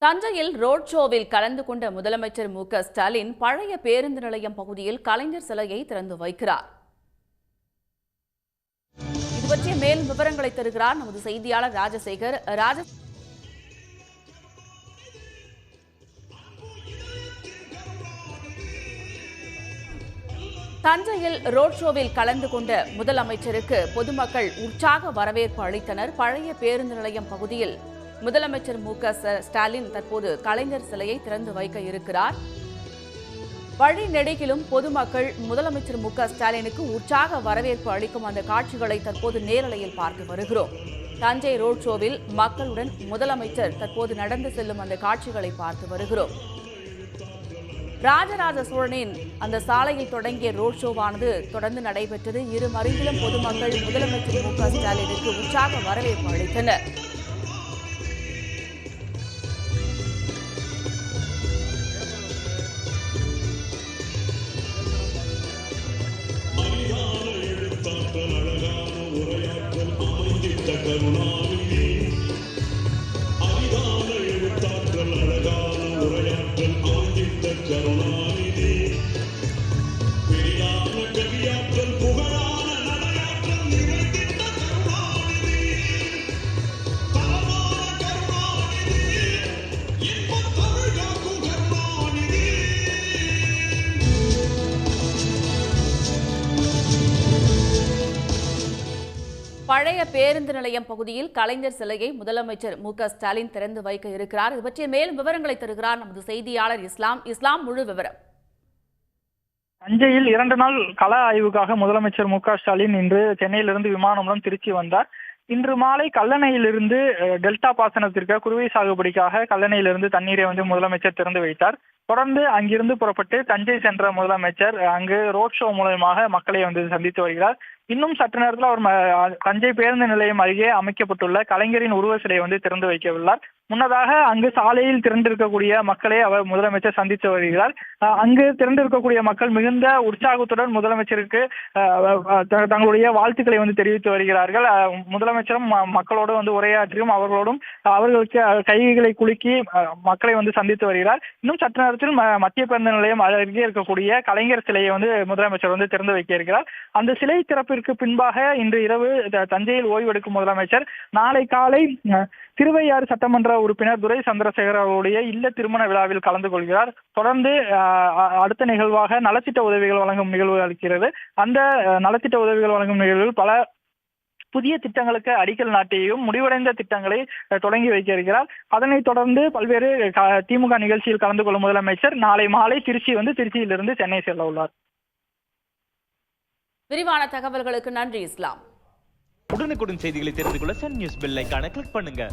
தஞ்சையில் ரோட் ஷோவில் கலந்து கொண்ட முதலமைச்சர் மு.க.ஸ்டாலின் பழைய பேருந்து நிலையம் பகுதியில் கலைஞர் சிலையை திறந்து வைக்கிறார். இது பற்றிய மேலும் விவரங்களை தருகிறார் நமது செய்தியாளர் ராஜசேகர். தஞ்சையில் ரோட் ஷோவில் கலந்து கொண்ட முதலமைச்சருக்கு பொதுமக்கள் உற்சாக வரவேற்பு அளித்தனர். பழைய பேருந்து நிலையம் பகுதியில் முதலமைச்சர் மு.க.ஸ்டாலின் தற்போது கலைஞர் சிலையை திறந்து வைக்க இருக்கிறார். வழி நெடுகிலும் பொதுமக்கள் முதலமைச்சர் மு.க.ஸ்டாலினுக்கு உற்சாக வரவேற்பு அளிக்கும் அந்த காட்சிகளை தற்போது நேரலையில் பார்த்து வருகிறோம். தஞ்சை ரோட் ஷோவில் மக்களுடன் முதலமைச்சர் தற்போது நடந்து செல்லும் அந்த காட்சிகளை பார்த்து வருகிறோம். ராஜராஜ சோழனின் அந்த சாலையில் தொடங்கிய ரோட் ஷோவானது தொடர்ந்து நடைபெற்றது. இரு மருங்கிலும் பொதுமக்கள் முதலமைச்சர் மு.க.ஸ்டாலினுக்கு உற்சாக வரவேற்பு அளித்தனர். பழைய பேருந்து நிலையம் பகுதியில் கலைஞர் சிலையை முதலமைச்சர் மு.க.ஸ்டாலின் திறந்து வைக்க இருக்கிறார். இது பற்றிய மேலும் விவரங்களை தருகிறார் நமது செய்தியாளர் இஸ்லாம். முழு விவரம். தஞ்சையில் 2 நாள் கள ஆய்வுக்காக முதலமைச்சர் மு.க.ஸ்டாலின் இன்று சென்னையிலிருந்து விமானம் மூலம் திருச்சி வந்தார். இன்று மாலை கல்லணையிலிருந்து டெல்டா பாசனத்திற்கு குறுவை சாகுபடிக்காக கல்லணையிலிருந்து தண்ணீரை முதலமைச்சர் திறந்து வைத்தார். தொடர்ந்து அங்கிருந்து புறப்பட்டு தஞ்சை சென்ற முதலமைச்சர் அங்கு ரோட் ஷோ மூலமாக மக்களை சந்தித்து வருகிறார். இன்னும் சற்று நேரத்தில் அவர் தஞ்சை பேருந்து நிலையம் அருகே அமைக்கப்பட்டுள்ள கலைஞரின் உருவ சிலையை திறந்து வைக்கவுள்ளார். முன்னதாக அங்கு சாலையில் திரண்டிருக்கக்கூடிய மக்களை அவர் முதலமைச்சர் சந்தித்து வருகிறார். அங்கு திரண்டிருக்கக்கூடிய மக்கள் மிகுந்த உற்சாகத்துடன் முதலமைச்சருக்கு தங்களுடைய வாழ்த்துக்களை தெரிவித்து வருகிறார்கள். முதலமைச்சரும் மக்களோடு உரையாற்றியும் அவர்களுக்கு கைகளை குலுக்கி மக்களை சந்தித்து வருகிறார். இன்னும் சற்று நேரத்தில் மத்திய பேருந்து நிலையம் அருகே இருக்கக்கூடிய கலைஞர் சிலையை முதலமைச்சர் திறந்து வைக்க இருக்கிறார். அந்த சிலை திறப்பிற்கு பின்பாக இன்று இரவு தஞ்சையில் ஓய்வெடுக்கும் முதலமைச்சர் நாளை காலை திருவையாறு சட்டமன்ற உறுப்பினர் துரை சந்திரசேகர் அவருடைய இல்ல திருமண விழாவில் கலந்து கொள்கிறார். தொடர்ந்து அடுத்த நிகழ்வாக நலத்திட்ட உதவிகள் வழங்கும் நிகழ்வு அளிக்கிறது. அந்த நலத்திட்ட உதவிகள் வழங்கும் நிகழ்வில் பல புதிய திட்டங்களுக்கு அடிக்கல் நாட்டியும் முடிவடைந்த திட்டங்களை தொடங்கி வைக்க இருக்கிறார். அதனைத் தொடர்ந்து பல்வேறு திமுக நிகழ்ச்சியில் கலந்து கொள்ளும் முதலமைச்சர் நாளை மாலை திருச்சியிலிருந்து சென்னை செல்ல உள்ளார். விரிவான தகவல்களுக்கு நன்றி இஸ்லாம். உடனுக்குடன் செய்திகளை தெரிந்து கொள்ள சன் நியூஸ் பெல் ஐகானை கிளிக் பண்ணுங்க.